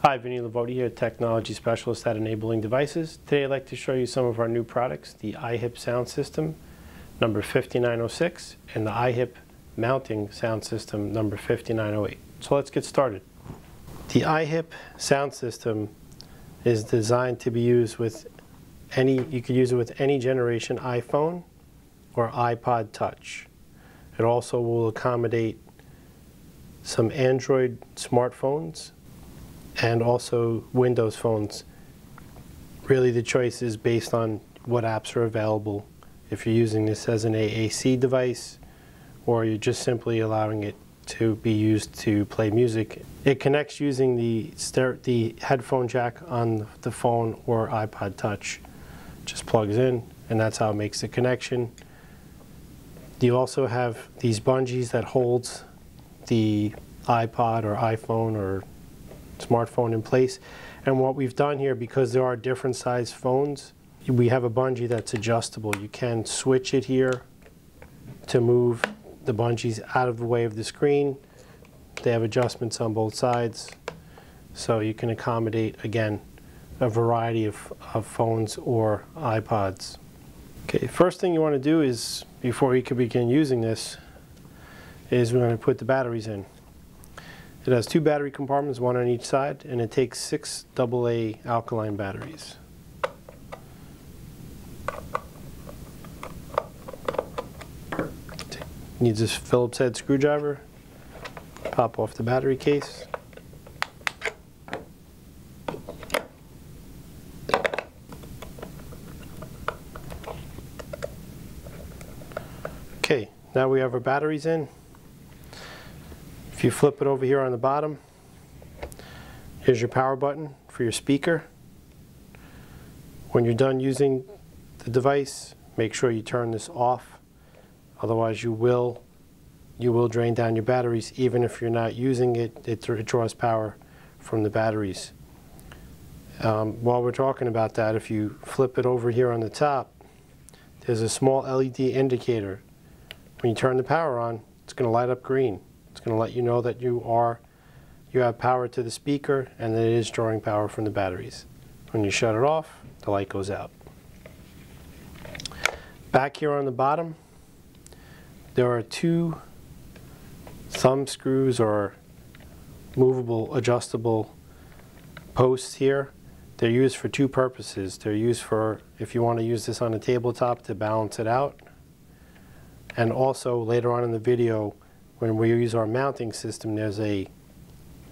Hi, Vinny Lavoti here, Technology Specialist at Enabling Devices. Today I'd like to show you some of our new products, the iHip sound system number 5906 and the iHip mounting sound system number 5908. So let's get started. The iHip sound system is designed to be used with you could use it with any generation iPhone or iPod Touch. It also will accommodate some Android smartphones and also Windows phones. Really the choice is based on what apps are available. If you're using this as an AAC device or you're just simply allowing it to be used to play music. It connects using the headphone jack on the phone or iPod Touch. Just plugs in and that's how it makes the connection. You also have these bungees that holds the iPod or iPhone or smartphone in place, and what we've done here, because there are different size phones, we have a bungee that's adjustable. You can switch it here to move the bungees out of the way of the screen. They have adjustments on both sides, so you can accommodate again a variety of phones or iPods. Okay, first thing you want to do is, before you can begin using this, is we're going to put the batteries in. It has two battery compartments, one on each side, and it takes 6 AA alkaline batteries. Needs this Phillips head screwdriver. Pop off the battery case. Okay, now we have our batteries in. If you flip it over here on the bottom, here's your power button for your speaker. When you're done using the device, make sure you turn this off. Otherwise you will drain down your batteries. Even if you're not using it, it draws power from the batteries. While we're talking about that, if you flip it over here on the top, there's a small LED indicator. When you turn the power on, it's going to light up green. It's going to let you know that you have power to the speaker and that it is drawing power from the batteries. When you shut it off, the light goes out. Back here on the bottom, there are 2 thumb screws or movable, adjustable posts here. They're used for 2 purposes. They're used for if you want to use this on a tabletop to balance it out. And also later on in the video, when we use our mounting system, there's an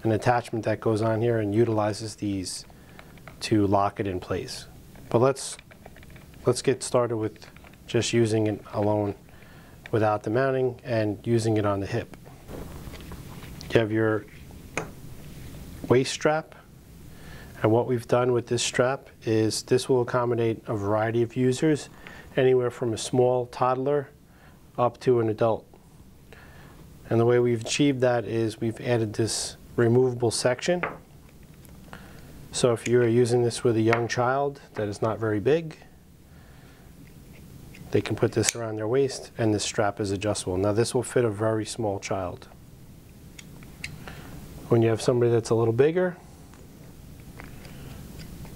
attachment that goes on here and utilizes these to lock it in place. But let's get started with just using it alone without the mounting and using it on the hip. You have your waist strap, and what we've done with this strap is this will accommodate a variety of users, anywhere from a small toddler up to an adult. And the way we've achieved that is we've added this removable section. So if you're using this with a young child that is not very big, they can put this around their waist and this strap is adjustable. Now this will fit a very small child. When you have somebody that's a little bigger,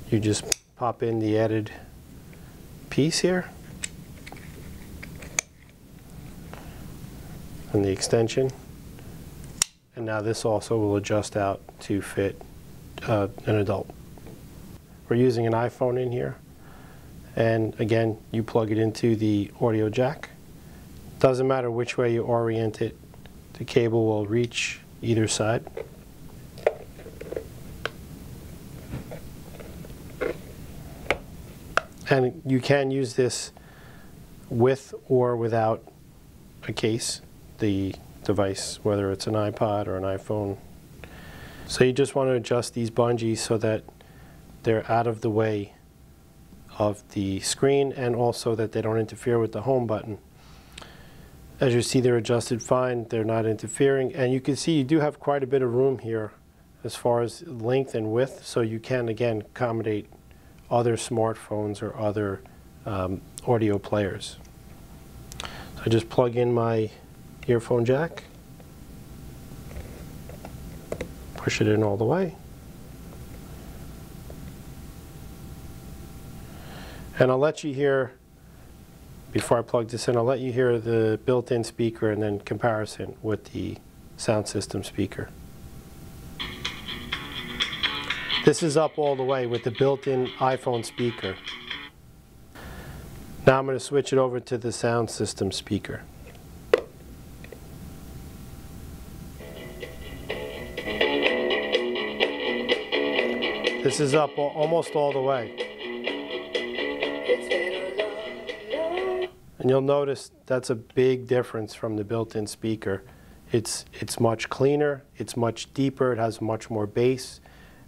you just pop in the added piece here and the extension, and now this also will adjust out to fit an adult. We're using an iPhone in here, and again you plug it into the audio jack. Doesn't matter which way you orient it, the cable will reach either side. And you can use this with or without a case, the device, whether it's an iPod or an iPhone. So you just want to adjust these bungees so that they're out of the way of the screen and also that they don't interfere with the home button. As you see, they're adjusted fine, they're not interfering, and you can see you do have quite a bit of room here as far as length and width, so you can again accommodate other smartphones or other audio players. So I just plug in my earphone jack, push it in all the way, And I'll let you hear, before I plug this in, I'll let you hear the built-in speaker and then comparison with the sound system speaker. This is up all the way with the built-in iPhone speaker. Now I'm going to switch it over to the sound system speaker. This is up almost all the way. And you'll notice that's a big difference from the built-in speaker. It's much cleaner, it's much deeper, it has much more bass.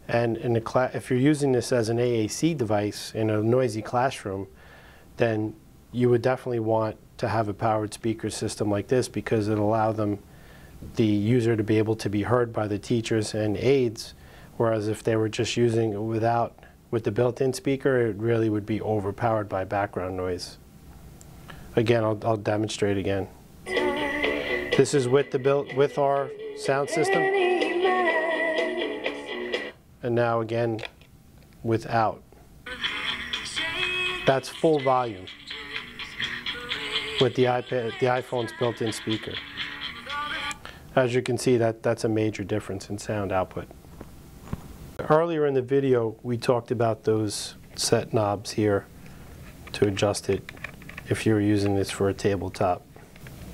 And if you're using this as an AAC device in a noisy classroom, then you would definitely want to have a powered speaker system like this, because it'll allow the user to be able to be heard by the teachers and aides, whereas if they were just using it with the built-in speaker, it really would be overpowered by background noise. Again, I'll demonstrate again. This is with our sound system, and now again without. That's full volume with the iPhone's built-in speaker. As you can see, that's a major difference in sound output. Earlier in the video, we talked about those set knobs here to adjust it if you were using this for a tabletop.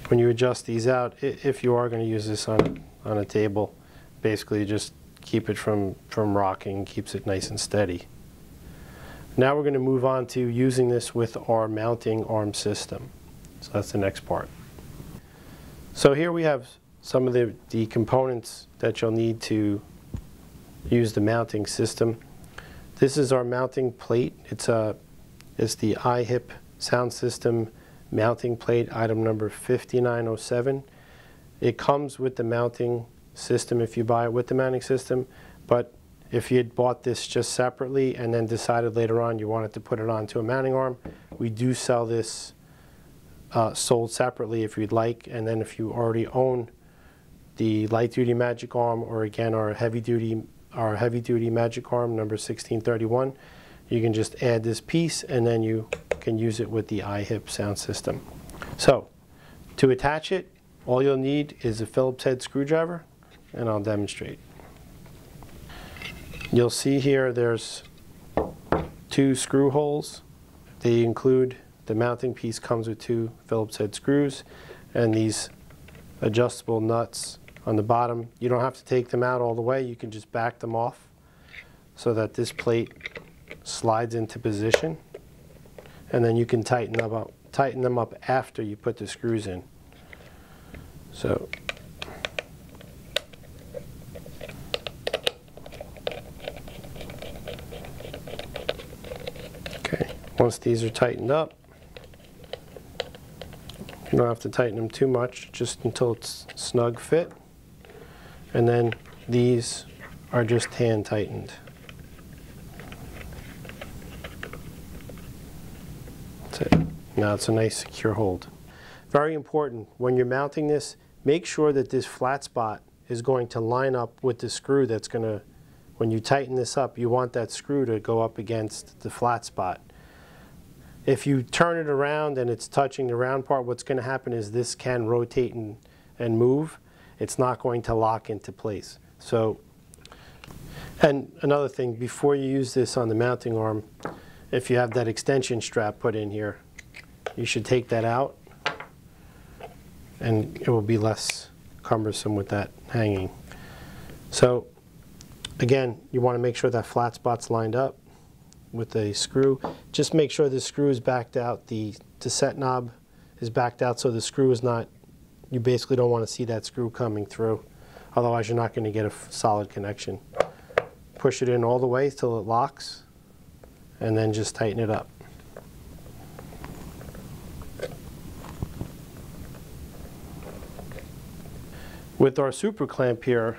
When you adjust these out, if you are going to use this on a table, basically just keep it from rocking, keeps it nice and steady. Now we're going to move on to using this with our mounting arm system. So that's the next part. So here we have some of the components that you'll need to use the mounting system. This is our mounting plate. It's the iHip sound system mounting plate, item number 5907. It comes with the mounting system if you buy it with the mounting system, but if you had bought this just separately and then decided later on you wanted to put it onto a mounting arm, we do sell this sold separately if you'd like. And then if you already own the light duty magic arm, or again our heavy duty magic arm number 1631, you can just add this piece and then you can use it with the iHip sound system. So to attach it, all you'll need is a Phillips head screwdriver, and I'll demonstrate. You'll see here there's 2 screw holes. They include, the mounting piece comes with 2 Phillips head screws and these adjustable nuts on the bottom. You don't have to take them out all the way, you can just back them off so that this plate slides into position, and then you can tighten them up after you put the screws in. So okay, once these are tightened up, you don't have to tighten them too much, just until it's snug fit, and then these are just hand tightened. That's it. Now it's a nice secure hold. Very important, when you're mounting this, make sure that this flat spot is going to line up with the screw that's going to, when you tighten this up, you want that screw to go up against the flat spot. If you turn it around and it's touching the round part, what's going to happen is this can rotate and move. It's not going to lock into place. So, and another thing, before you use this on the mounting arm, if you have that extension strap put in here, you should take that out, and it will be less cumbersome with that hanging. So again, you want to make sure that flat spot's lined up with a screw. Just make sure the screw is backed out, the set knob is backed out, so the screw is not, you basically don't want to see that screw coming through, otherwise you're not going to get a solid connection. Push it in all the way till it locks, and then just tighten it up. With our super clamp here,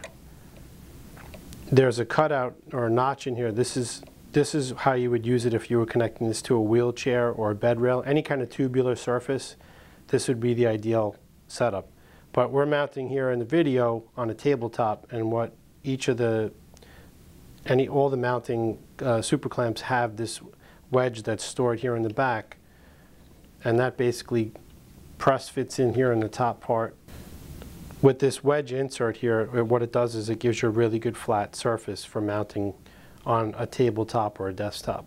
there's a cutout or a notch in here. This is how you would use it if you were connecting this to a wheelchair or a bed rail, any kind of tubular surface. This would be the ideal setup. But we're mounting here in the video on a tabletop, and what each of all the mounting super clamps have this wedge that's stored here in the back, and that basically press fits in here in the top part. With this wedge insert here, what it does is it gives you a really good flat surface for mounting on a tabletop or a desktop.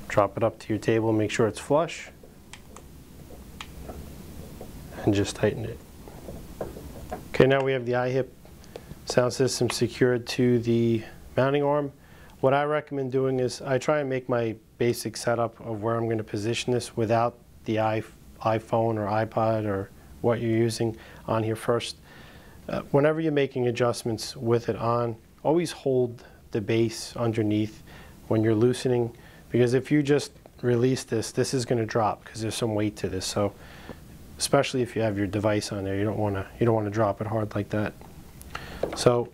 Drop it up to your table, make sure it's flush, and just tighten it. Okay, now we have the iHip sound system secured to the mounting arm. What I recommend doing is I try and make my basic setup of where I'm going to position this without the iPhone or iPod or what you're using on here first. Whenever you're making adjustments with it on, always hold the base underneath when you're loosening, because if you just release this, this is going to drop because there's some weight to this. So especially if you have your device on there, you don't want to drop it hard like that. So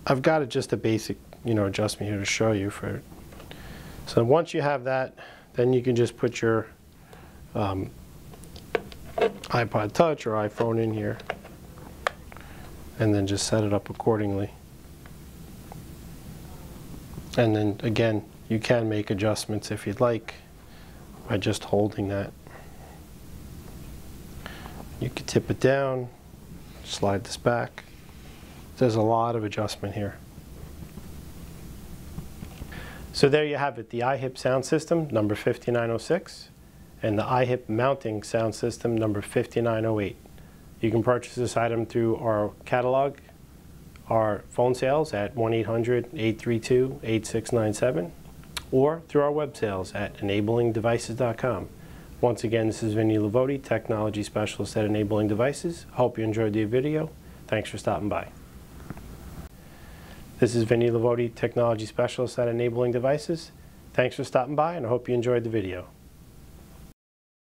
I've got just a basic adjustment here to show you for it. So once you have that, then you can just put your iPod Touch or iPhone in here and then just set it up accordingly. And then again, you can make adjustments if you'd like by just holding that. You can tip it down, slide this back. There's a lot of adjustment here. So there you have it, the iHip sound system number 5906 and the iHip mounting sound system number 5908. You can purchase this item through our catalog, our phone sales at 1-800-832-8697, or through our web sales at enablingdevices.com. Once again, this is Vinny Lavoti, Technology Specialist at Enabling Devices. I hope you enjoyed the video. Thanks for stopping by. This is Vinny Lavoti, Technology Specialist at Enabling Devices. Thanks for stopping by, and I hope you enjoyed the video.